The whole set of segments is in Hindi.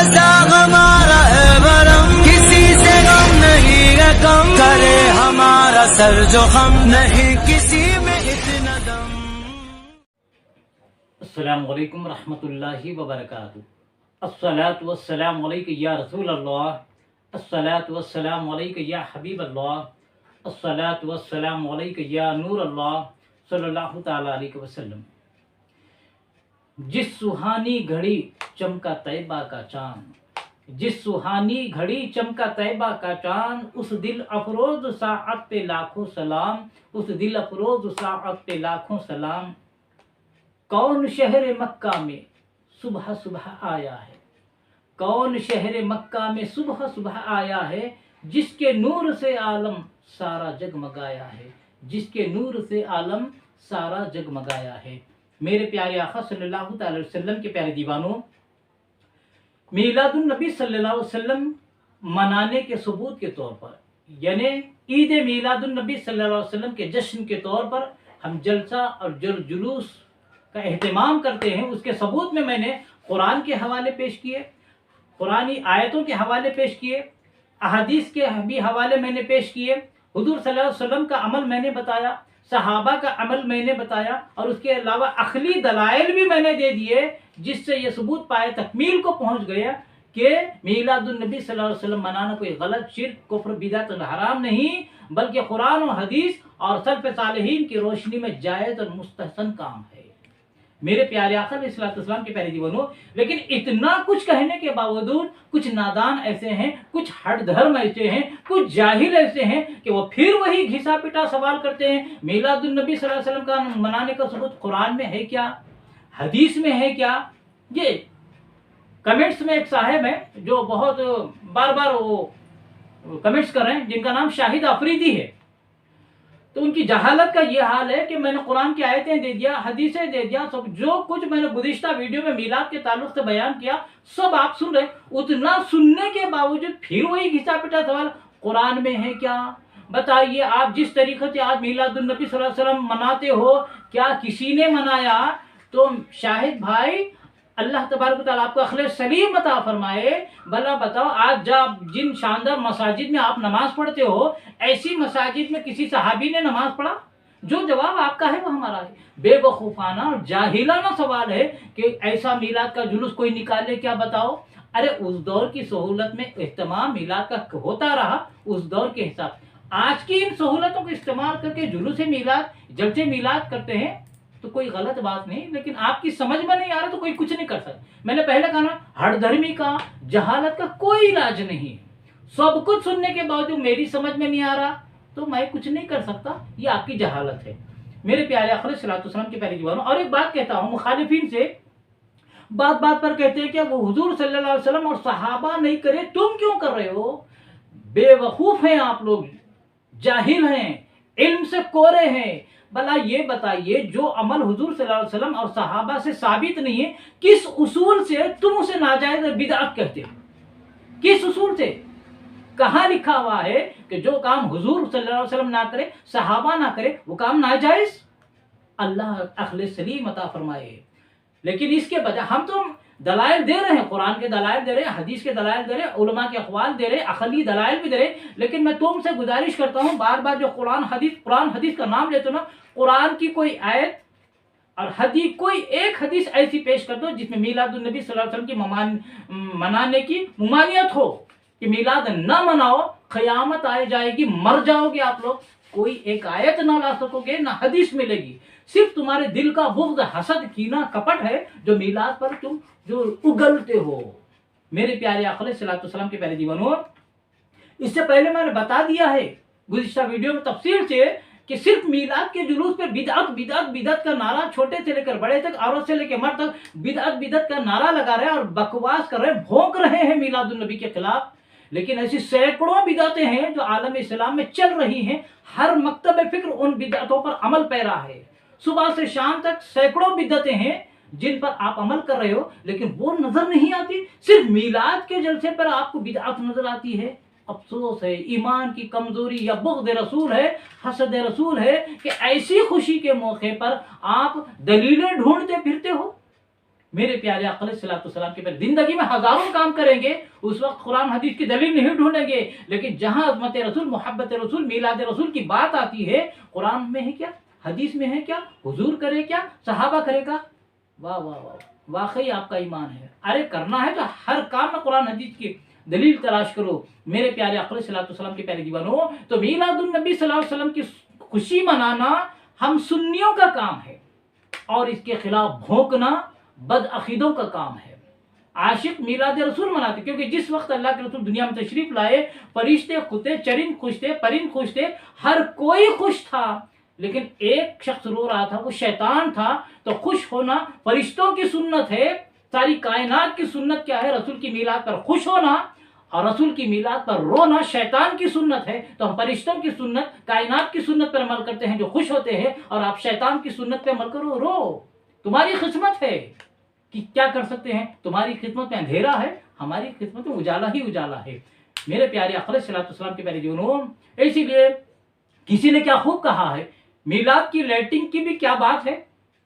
ऐसा हमारा है भरम, किसी से गम नहीं है कम, करे हमारा सर जो हम नहीं किसी में इतना दम। अस्सलामु अलैकुम रहमतुल्लाहि व बरकातुहू। अस्सलातु वस्सलामु अलैका या रसूल अल्लाह, अस्सलातु वस्सलामु अलैका या हबीब अल्लाह, अस्सलातु वस्सलामु अलैका या नूर अल्लाह सल्लल्लाहु ताला अलैहि वसल्लम। जिस सुहानी घड़ी चमका तैबा का चांद, जिस सुहानी घड़ी चमका तैबा का चांद, उस दिल अफरोज साअत पे लाखों सलाम, उस दिल अफरोज साअत पे लाखों सलाम। कौन शहर मक्का में सुबह सुबह आया है, कौन शहर मक्का में सुबह सुबह आया है, जिसके नूर से आलम सारा जगमगाया है, जिसके नूर से आलम सारा जगमगाया है। मेरे प्यारे आका सल्लल्लाहु अलैहि वसल्लम के प्यारे दीवानों, मीलादुन नबी सल्लल्लाहु अलैहि वसल्लम मनाने के सबूत के तौर पर, यानी ईद मीलादुन नबी सल्लल्लाहु अलैहि वसल्लम के जश्न के तौर पर हम जलसा और जुलूस का एहतमाम करते हैं। उसके सबूत में मैंने कुरान के हवाले पेश किए, कुरानी आयतों के हवाले पेश किए, अहादीस के भी हवाले मैंने पेश किए, हुजूर सल्लल्लाहु अलैहि वसल्लम का अमल मैंने बताया, सहाबा का अमल मैंने बताया, और उसके अलावा अखली दलाइल भी मैंने दे दिए, जिससे ये सबूत पाए तकमील को पहुंच गया कि मीलादुन नबी सल्लल्लाहु अलैहि वसल्लम मनाना कोई गलत, शिर्क, कुफ्र, बिदअत और हराम नहीं, बल्कि कुरान और हदीस और सल्फ सालिहीन की रोशनी में जायज़ और मुस्तहसन काम है। मेरे प्यारे आका अलैहिस्सलाम के प्यारे दीवानों, लेकिन इतना कुछ कहने के बावजूद कुछ नादान ऐसे हैं, कुछ हट धर्म ऐसे हैं, कुछ जाहिल ऐसे हैं कि वो फिर वही घिसा पिटा सवाल करते हैं, मीलादुन नबी सल्लल्लाहु अलैहि वसल्लम का मनाने का सबूत कुरान में है क्या, हदीस में है क्या। ये कमेंट्स में एक साहब है जो बहुत बार बार वो कमेंट्स कर रहे हैं, जिनका नाम शाहिद अफरीदी है। तो उनकी जहालत का ये हाल है कि मैंने कुरान की आयतें दे दिया, हदीसें दे दिया, सब जो कुछ मैंने गुज़िश्ता वीडियो में मीलाद के ताल्लुक से बयान किया सब आप सुन रहे, उतना सुनने के बावजूद फिर वही घिसा पिटा सवाल, कुरान में है क्या। बताइए, आप जिस तरीके से आज मीलादुन नबी सल्लल्लाहु अलैहि वसल्लम मनाते हो, क्या किसी ने मनाया? तो शाहिद भाई, अल्लाह तबारक व तआला आपको अखले सलीम अता फरमाए। भला बताओ, आज जब जिन शानदार मसाजिद में आप नमाज पढ़ते हो, ऐसी मसाजिद में किसी सहाबी ने नमाज पढ़ा? जो जवाब आपका है वो हमारा है। बेवकूफ़ाना और जाहिलाना सवाल है कि ऐसा मीलाद का जुलूस कोई निकाले क्या? बताओ। अरे उस दौर की सहूलत में इस्तेमाल मीलाद का होता रहा, उस दौर के हिसाब। आज की इन सहूलतों का इस्तेमाल करके जुलूस मीलाद, जलसे मीलाद करते हैं तो कोई गलत बात नहीं, लेकिन आपकी समझ में नहीं आ रहा तो कोई कुछ नहीं कर सकता। मैंने पहले कहा ना, हठधर्मी का, जहालत का कोई इलाज नहीं है। सब कुछ सुनने के बावजूद मेरी समझ में नहीं आ रहा तो मैं कुछ नहीं कर सकता, ये आपकी जहालत है। मेरे प्यारे आका सल्लल्लाहु अलैहि वसल्लम के प्यारे दीवानों, और एक बात कहता हूँ, मुखालिफिन से बात बात पर कहते हैं कि वो हुजूर सल्लल्लाहु अलैहि वसल्लम और सहाबा नहीं करे, तुम क्यों कर रहे हो? बेवकूफ हैं आप लोग, जाहिल हैं, इल्म से कोरे हैं। भला ये बताइए, जो अमल हुजूर सल्लल्लाहु अलैहि वसल्लम और सहाबा से साबित नहीं है, किस उसूल से तुम उसे नाजायज बिदअत कहते हो? किस उसूल से? कहाँ लिखा हुआ है कि जो काम हुजूर सल्लल्लाहु अलैहि वसल्लम ना करे, सहाबा ना करे, वो काम नाजायज? अल्लाह अखले सलीम अता फरमाए। लेकिन इसके बजाय हम तो दलाइल दे रहे हैं, कुरान के दलाइल दे रहे हैं, हदीस के दलाइल दे रहे हैं, उलमा के अक़वाल दे रहे हैं, अखली दलाइल भी दे रहे हैं। लेकिन मैं तुमसे गुजारिश करता हूँ, बार बार जो कुरान हदीस का नाम लेते हो ना, कुरान की कोई आयत और हदीस, कोई एक हदीस ऐसी पेश कर दो जिसमें मीलादुन नबी सल्लल्लाहु अलैहि वसल्लम की मनाने की मुमानियत हो, कि मीलाद ना मनाओ, क़यामत आ जाएगी, मर जाओगे आप लोग। कोई एक आयत ना ला सकोगे, ना हदीस मिलेगी। सिर्फ तुम्हारे दिल का बुग़्ज़, हसद, कीना, कपट है जो मीलाद पर तुम जो उगलते हो। मेरे प्यारे आका सल्लल्लाहु अलैहि वसल्लम के प्यारे दीवानों, इससे पहले मैंने बता दिया है गुज़िश्ता वीडियो में तफसील से कि सिर्फ मीलाद के जुलूस पे बिदअत बिदअत बिदअत का नारा, छोटे से लेकर बड़े तक, औरत से लेकर मर्द तक बिदअत बिदअत का नारा लगा रहे हैं और बकवास कर रहे हैं, भौंक रहे हैं मीलादुन नबी के खिलाफ। लेकिन ऐसी सैकड़ों बिदअतें हैं जो आलम इस्लाम में चल रही हैं। हर मकतब फिक्र उन बिदअतों पर अमल पैरा है। सुबह से शाम तक सैकड़ों बिदअतें हैं जिन पर आप अमल कर रहे हो, लेकिन वो नजर नहीं आती। सिर्फ मीलाद के जलसे पर आपको बिदअत नजर आती है। अफसोस है, ईमान की कमजोरी या बुग़्ज़ रसूल है, हसद रसूल है कि ऐसी खुशी के मौके पर आप दलीलें ढूंढते फिरते हो। मेरे प्यारे आका अलैहिस्सलाम के पर जिंदगी में हजारों काम करेंगे, उस वक्त कुरान हदीस की दलील नहीं ढूंढेंगे, लेकिन जहां अज़मत रसूल, मोहब्बत रसूल, मीलाद रसूल की बात आती है, कुरान में है क्या, हदीस में है क्या, हुजूर करे क्या, सहाबा करेगा, वाह वाह वाह, वाकई आपका ईमान है। अरे करना है तो हर काम में कुरान हदीस की दलील तलाश करो। मेरे प्यारे आका अलैहिस्सलाम के प्यारे दीवानों, तो मीलादुन नबी सल्लल्लाहु अलैहि वसल्लम की खुशी मनाना हम सुन्नियों का काम है, और इसके खिलाफ भौंकना बदअकीदों का काम है। आशिक मीलाद रसूल मनाते, क्योंकि जिस वक्त अल्लाह के रसूल दुनिया में तशरीफ लाए, फरिश्ते खुश थे, चरिंद खुश थे, परिंद खुश थे, हर कोई खुश था, लेकिन एक शख्स रो रहा था, वो शैतान था। तो खुश होना फरिश्तों की सुन्नत है, सारी कायनात की सुन्नत क्या है, रसूल की मीलाद पर खुश होना, और रसूल की मीलाद पर रोना शैतान की सुन्नत है। तो हम फरिश्तों की सुन्नत, कायनात की सुन्नत पर अमल करते हैं जो खुश होते हैं, और आप शैतान की सुन्नत पर अमल करो, रो। तुम्हारी किस्मत है कि क्या कर सकते हैं, तुम्हारी किस्मत में अंधेरा है, हमारी किस्मत में उजाला ही उजाला है। मेरे प्यारे आका अलैहिस्सलाम के प्यारे जीवनों, इसीलिए किसी ने क्या खूब कहा है, मीलाद की लाइटिंग की भी क्या बात है,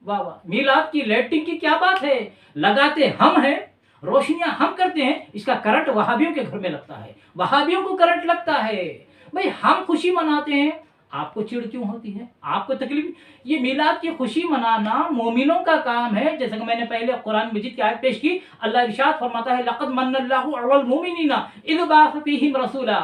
वाह वाह, मीलाद की लाइटिंग की क्या बात है, लगाते हम हैं, रोशनियां हम करते हैं, इसका करंट वहाबियों के घर में लगता है, वहाबियों को करंट लगता है। भाई हम खुशी मनाते हैं, आपको चिढ़ क्यों होती है, आपको तकलीफ? ये मीलाद की खुशी मनाना मोमिनों का काम है। जैसे कि मैंने पहले कुरान मजीद की आयत पेश की, अल्लाह इरशाद फरमाता है, लक़द मन्नल्लाहु अलल मुमिनीना इज़ बअस फ़ीहिम रसूला,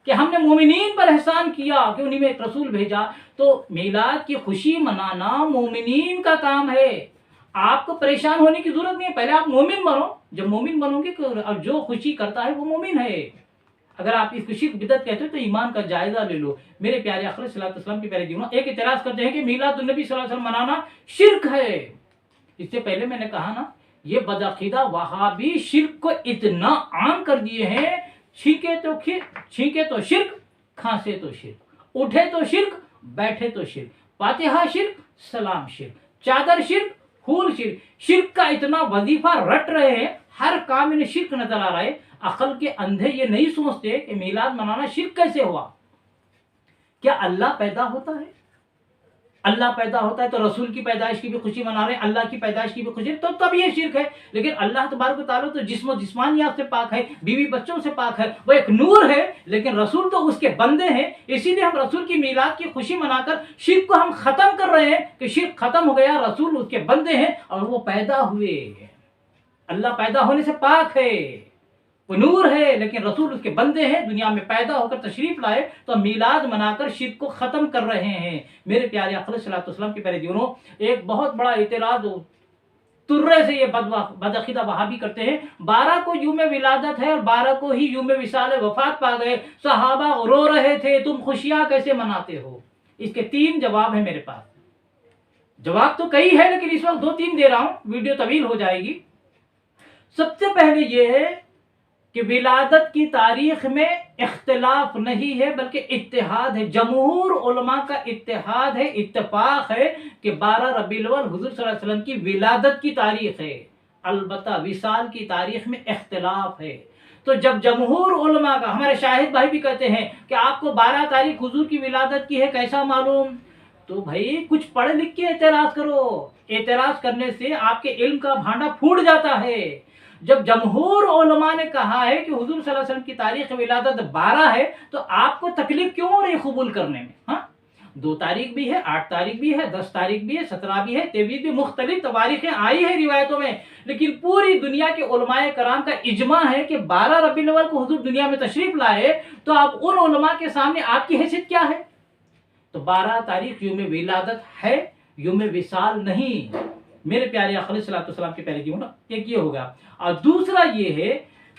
कि हमने मोमिनीन पर एहसान किया कि उन्हीं में एक रसूल भेजा। तो मीलाद की खुशी मनाना मोमिनीन का काम है, आपको परेशान होने की जरूरत नहीं है। पहले आप मोमिन बनो, जब मोमिन बनोगे और जो खुशी करता है वो मोमिन है। अगर आप इस खुशी को बिदअत कहते हो तो ईमान का जायजा ले लो। मेरे प्यारे आका अलैहिस्सलाम के प्यारे जीवन, एक इतराज करते हैं कि मीलादुन नबी सल्लल्लाहु अलैहि वसल्लम मनाना शिर्क है। इससे पहले मैंने कहा ना, ये बदअकीदा वहाबी शिर्क को इतना आम कर दिए हैं, छींके तो शिर्क, खांसे तो शिर्क, उठे तो शिर्क, बैठे तो शिर्क, फातिहा शिर्क, सलाम शिर्क, चादर शिर्क, फूल शिर्क। शिर्क का इतना वजीफा रट रहे हैं, हर काम इन्हें शिर्क नजर आ रहा है। अकल के अंधे ये नहीं सोचते कि मीलाद मनाना शिर्क कैसे हुआ। क्या अल्लाह पैदा होता है? अल्लाह पैदा होता है तो रसूल की पैदाइश की भी खुशी मना रहे हैं, अल्लाह की पैदाइश की भी खुशी, तो तब ये शिर्क है। लेकिन अल्लाह तबारक व तआला तो जिस्म जिस्मानियात से पाक है, बीवी बच्चों से पाक है, वो एक नूर है, लेकिन रसूल तो उसके बंदे हैं। इसीलिए हम रसूल की मीलाद की खुशी मनाकर शिर्क को हम खत्म कर रहे हैं कि शिर्क खत्म हो गया, रसूल उसके बंदे हैं और वो पैदा हुए। अल्लाह पैदा होने से पाक है, वो नूर है, लेकिन रसूल उसके बंदे हैं, दुनिया में पैदा होकर तशरीफ लाए, तो मीलाद मनाकर शिर्क को खत्म कर रहे हैं। मेरे प्यारे आका अलैहिस्सलाम के प्यारे जीवनों, एक बहुत बड़ा इतराज तुर्रे से ये बदअकीदा वहाबी करते हैं, 12 को यूम विलादत है और 12 को ही यूम विसाल वफात पा गए, सहाबा रो रहे थे, तुम खुशियां कैसे मनाते हो? इसके 3 जवाब है मेरे पास। जवाब तो कई है, लेकिन इस वक्त 2-3 दे रहा हूं, वीडियो तवील हो जाएगी। सबसे पहले यह है कि विलादत की तारीख में इख्तिलाफ नहीं है, बल्कि इत्तेहाद है। जमहूर उलमा का इत्तेहाद है, इत्तेफाक है कि 12 रबीउल अव्वल हुजूर सल्लल्लाहु अलैहि वसल्लम की विलादत की तारीख है। अलबत्ता विसाल की तारीख में इख्तिलाफ है। तो जब जमहूर उलमा का, हमारे शाहिद भाई भी कहते हैं कि आपको 12 तारीख हुजूर की विलादत की है, कैसा मालूम? तो भाई कुछ पढ़ लिख के एतराज करो। एतराज करने से आपके इल्म का भांडा फूट जाता है। जब जमहूर उलमा ने कहा है कि हुजूर सल्लल्लाहु अलैहि वसल्लम की तारीख विलादत 12 है, तो आपको तकलीफ क्यों हो रही है कबूल करने में? हाँ, 2 तारीख भी है, 8 तारीख भी है, 10 तारीख भी है, 17 भी है, 23 भी, मुख्तलिफ तवारीखें आई है रिवायतों में। लेकिन पूरी दुनिया के उलमाए कराम का इजमा है कि 12 रबीउल अव्वल को हुजूर दुनिया में तशरीफ लाए, तो आप उन उलमा के सामने आपकी हैसियत क्या है? तो 12 तारीख यूम विलादत है, यूम विसाल नहीं। मेरे प्यारे आका अलैहिस्सलाम के प्यारे जीवन, एक ये होगा। और दूसरा ये है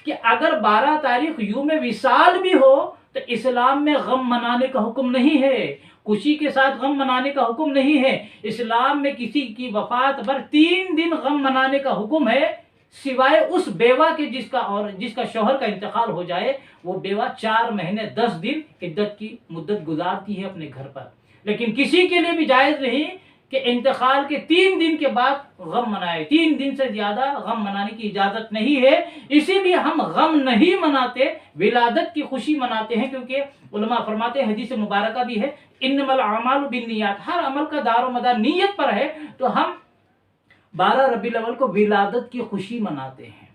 कि अगर 12 तारीख यूम विसाल भी हो तो इस्लाम में गम मनाने का हुक्म नहीं है, खुशी के साथ गम मनाने का हुक्म नहीं है। इस्लाम में किसी की वफात पर 3 दिन गम मनाने का हुक्म है, सिवाय उस बेवा के जिसका शौहर का इंतकाल हो जाए। वो बेवा 4 महीने 10 दिन इद्दत की मुद्दत गुजारती है अपने घर पर। लेकिन किसी के लिए भी जायज नहीं कि इंतकाल के 3 दिन के बाद गम मनाए। 3 दिन से ज्यादा गम मनाने की इजाजत नहीं है। इसीलिए हम गम नहीं मनाते, विलादत की खुशी मनाते हैं, क्योंकि उलमा फरमाते हैं, हदीस मुबारका भी है, इन्नमल अमालु बिन्नियात, हर अमल का दारो मदार नीयत पर है। तो हम 12 रबीउल अव्वल को विलादत की खुशी मनाते हैं,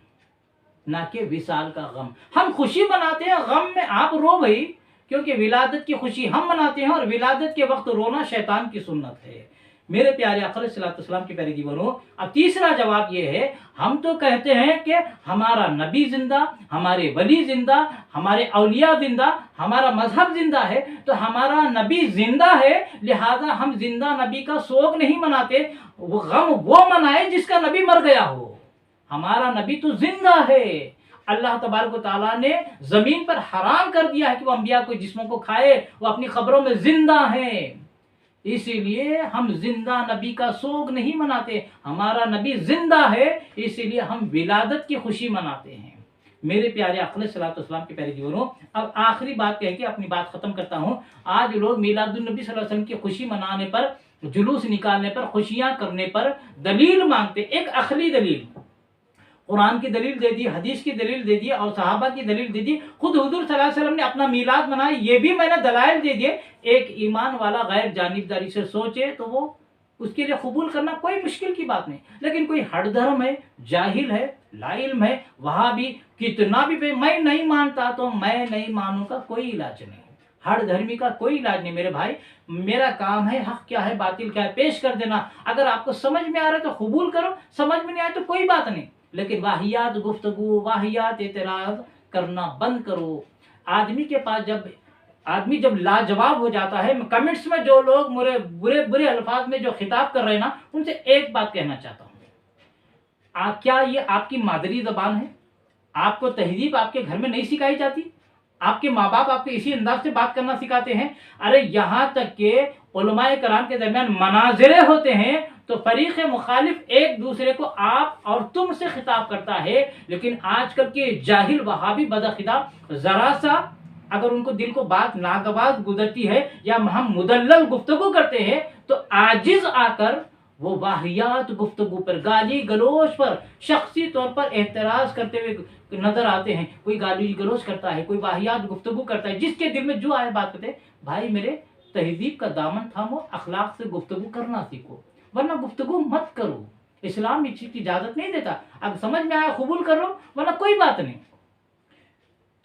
ना कि विसाल का गम। हम खुशी मनाते हैं, गम में आप रो भाई, क्योंकि विलादत की खुशी हम मनाते हैं और विलादत के वक्त रोना शैतान की सुन्नत है। मेरे प्यारे आका अलैहिस्सलाम के प्यारे दीवानों, अब तीसरा जवाब ये है, हम तो कहते हैं कि हमारा नबी जिंदा, हमारे वली जिंदा, हमारे औलिया जिंदा, हमारा मजहब जिंदा है, तो हमारा नबी जिंदा है, लिहाजा हम जिंदा नबी का शोक नहीं मनाते, वो गम वो मनाए जिसका नबी मर गया हो। हमारा नबी तो जिंदा है। अल्लाह तबारक व तआला ने जमीन पर हराम कर दिया है कि वो अंबिया को जिस्मों को खाए, वो अपनी खबरों में जिंदा हैं। इसीलिए हम जिंदा नबी का शोक नहीं मनाते, हमारा नबी जिंदा है, इसीलिए हम विलादत की खुशी मनाते हैं। मेरे प्यारे आका अलैहिस्सलाम के प्यारे दीवानों, अब आखिरी बात कह के अपनी बात खत्म करता हूँ। आज लोग मिलादुन नबी सल्लल्लाहु अलैहि वसल्लम की खुशी मनाने पर, जुलूस निकालने पर, खुशियां करने पर दलील मांगते। एक अखली दलील, कुरान की दलील दे दी, हदीस की दलील दे दी और सहाबा की दलील दे दी, खुद हुजूर सल्लल्लाहु अलैहि वसल्लम ने अपना मीलाद मनाया, ये भी मैंने दलाइल दे दिए। एक ईमान वाला गैर जानिबदारी से सोचे तो वो उसके लिए कबूल करना कोई मुश्किल की बात नहीं। लेकिन कोई हठधर्म है, जाहिल है, लाइल्म है, वहां भी कितना भी मैं नहीं मानता तो मैं नहीं मानूंगा, कोई इलाज नहीं। हर धर्मी का कोई इलाज नहीं मेरे भाई। मेरा काम है हक क्या है बातिल क्या है पेश कर देना। अगर आपको समझ में आ रहा है तो कबूल करो, समझ में नहीं आया तो कोई बात नहीं। लेकिन वाहियात गुफ्तगू, वाहियात एतराज करना बंद करो। आदमी जब लाजवाब हो जाता है, कमेंट्स में जो लोग मुझे बुरे बुरे अल्फाज में जो खिताब कर रहे हैं ना, उनसे एक बात कहना चाहता हूँ, क्या ये आपकी मादरी जबान है? आपको तहजीब आपके घर में नहीं सिखाई जाती? आपके माँ बाप आपको इसी अंदाज से बात करना सिखाते हैं? अरे यहाँ तक के उलमाए कराम के दरमियान मनाजरे होते हैं तो फरीक मुखालिफ एक दूसरे को आप और तुम से खिताब करता है। लेकिन आजकल के जाहिल वहाबी बदखिताब, जरा सा अगर उनको दिल को बात नागवाज गुजरती है या हम मुदल्लल गुफ्तगू करते हैं तो आजिज आकर वो वाहियात गुफ्तगू पर, गाली गलोच पर, शख्सी तौर पर एतराज करते हुए नजर आते हैं। कोई गाली गलोच करता है, कोई वाहियात गुफ्तगू करता है, जिसके दिल में जो आए बात करते हैं। भाई मेरे, तहजीब का दामन थामो, अखलाक से गुफ्तगू करना सीखो, वरना गुफ्तगू मत करो। इस्लाम इस चीज की इजाजत नहीं देता। अगर समझ में आया कबूल कर लो, वरना कोई बात नहीं।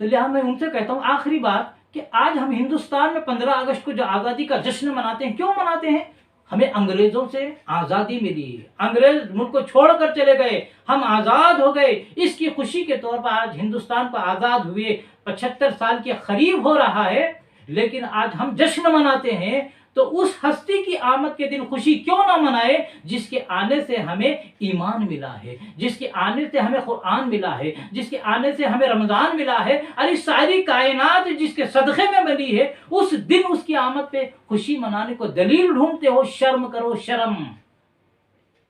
तो लिहाजा मैं उनसे कहता हूँ आखिरी बात कि आज हम हिंदुस्तान में 15 अगस्त को जो आज़ादी का जश्न मनाते हैं, क्यों मनाते हैं? हमें अंग्रेजों से आज़ादी मिली, अंग्रेज मुल्क को छोड़कर चले गए, हम आज़ाद हो गए। इसकी खुशी के तौर पर आज हिंदुस्तान को आज़ाद हुए 75 साल के करीब हो रहा है। लेकिन आज हम जश्न मनाते हैं, तो उस हस्ती की आमद के दिन खुशी क्यों ना मनाए जिसके आने से हमें ईमान मिला है, जिसके आने से हमें कुरान मिला है, जिसके आने से हमें रमजान मिला है। अरे सारी कायनात जिसके सदक़े में बनी है, उस दिन उसकी आमद पे खुशी मनाने को दलील ढूंढते हो। शर्म करो, शर्म।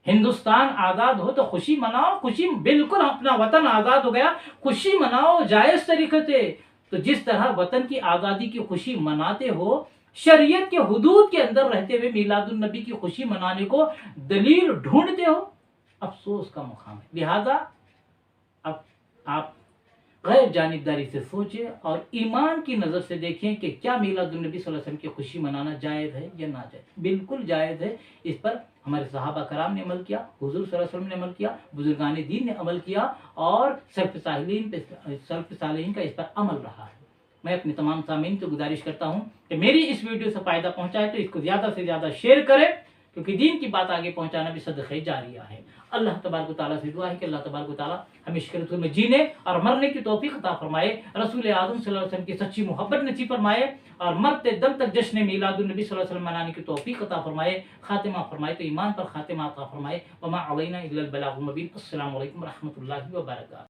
हिंदुस्तान आज़ाद हो तो खुशी मनाओ, खुशी बिल्कुल, अपना वतन आज़ाद हो गया, खुशी मनाओ जायज़ तरीके से। तो जिस तरह वतन की आज़ादी की खुशी मनाते हो, शरीयत के हुदूद के अंदर रहते हुए मिलादुन नबी की खुशी मनाने को दलील ढूंढते हो, अफसोस का मुकाम है। लिहाजा अब आप गैर जानिबदारी से सोचें और ईमान की नज़र से देखें कि क्या मिलादुन नबी सल्लल्लाहु अलैहि वसल्लम की खुशी मनाना जायज़ है या नाजायज़। बिल्कुल जायज़ है। इस पर हमारे सहाबा कराम ने अमल किया, हुजूर सल्लल्लाहु अलैहि वसल्लम ने अमल किया, बुजुर्गान दीन ने अमल किया और सल्फ़ सालिहीन का इस पर अमल रहा है। मैं अपने तमाम सामीन से गुजारिश करता हूँ कि मेरी इस वीडियो से फ़ायदा पहुँचाए तो इसको ज़्यादा से ज़्यादा शेयर करें, क्योंकि दीन की बात आगे पहुँचाना भी सदक़े जारिया है। अल्लाह तबारक व तआला से दुआ है कि अल्लाह तबारक व तआला हमें इश्क़ रसूल में जीने और मरने की तौफ़ीक़ अता फरमाए, रसूल आज़म सल्लल्लाहु अलैहि वसल्लम की सच्ची मोहब्बत नसीब फरमाए और मरते दम तक जश्न मिलादुन नबी सल्लल्लाहु अलैहि वसल्लम मनाने की तौफ़ीक़ अता फरमाए, खातिमा फरमाए, तो ईमान पर खातिमा अता फरमाए। वमा अलैना इल्लल बलागुल मुबीन। अस्सलामु अलैकुम व रहमतुल्लाहि व बरकातुहू।